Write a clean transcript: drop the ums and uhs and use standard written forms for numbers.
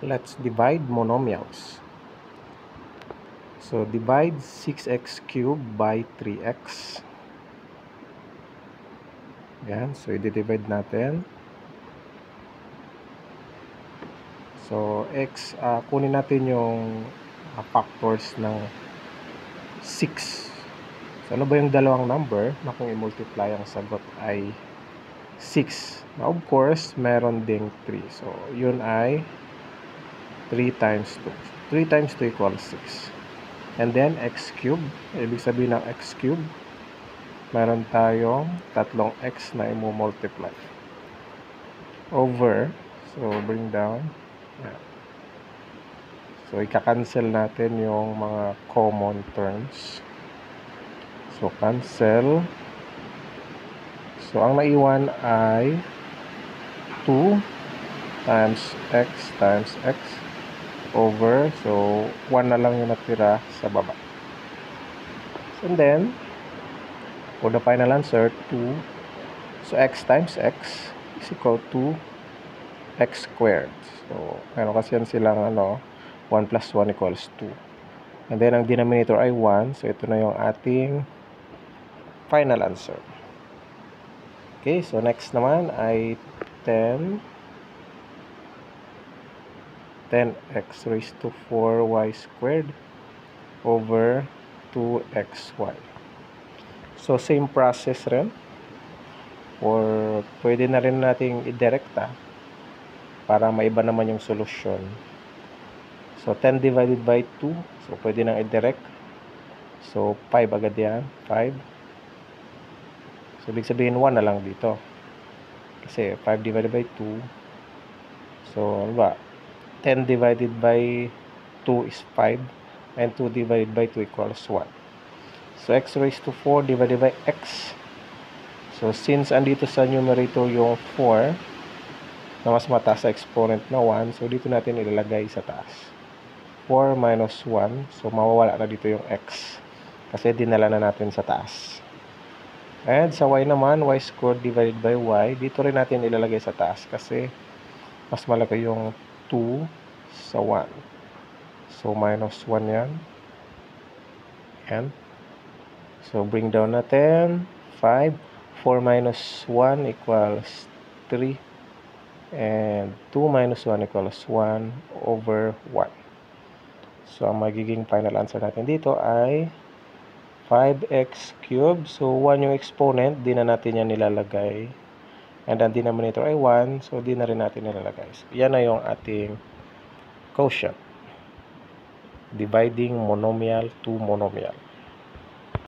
Let's divide monomials. So, divide 6x cubed by 3x. Yan. So, i-divide natin. So, kunin natin yung factors ng 6. So, ano ba yung dalawang number na kung i-multiply ang sagot ay 6? Now, of course, meron ding 3. So, yun ay 3 times 2. 3 times 2 equals 6. And then, x cubed. Ibig sabihin ng x cubed, meron tayong tatlong x na i-multiply. Over. So, bring down. Yan. So, ika-cancel natin yung mga common terms. So, cancel. So, ang naiwan ay 2 times x over. So, 1 na lang yung natira sa baba. And then, for the final answer, 2. So, x times x is equal to x squared. So, meron kasi yan silang 1 plus 1 equals 2. And then, ang denominator ay 1. So, ito na yung ating final answer. Okay, so next naman ay 10x raised to 4y squared over 2xy. So, same process rin. Or, pwede na rin nating i-direkta para maiba naman yung solusyon. So, 10 divided by 2. So, pwede nang i-direct. So, 5 agad yan. 5. So, ibig sabihin 1 na lang dito. Kasi 5 divided by 2. So, ano ba? 10 divided by 2 is 5. And 2 divided by 2 equals 1. So, x raised to 4 divided by x. So, since andito sa numerator yung 4, na mas mataas sa exponent na 1, so dito natin ilalagay sa taas. 4 minus 1. So, mawawala na dito yung x. Kasi dinala na natin sa taas. And sa y naman, y squared divided by y. Dito rin natin ilalagay sa taas kasi mas malaki yung 2 sa 1. So, minus 1 yan. Yan. So, bring down natin. 5. 4 minus 1 equals 3. And 2 minus 1 equals 1 over 1. So, ang magiging final answer natin dito ay 5x cubed. So, 1 yung exponent. Di na natin yan nilalagay. And ang denominator ay 1. So, di na rin natin nilalagay. So, yan na yung ating quotient. Dividing monomial to monomial.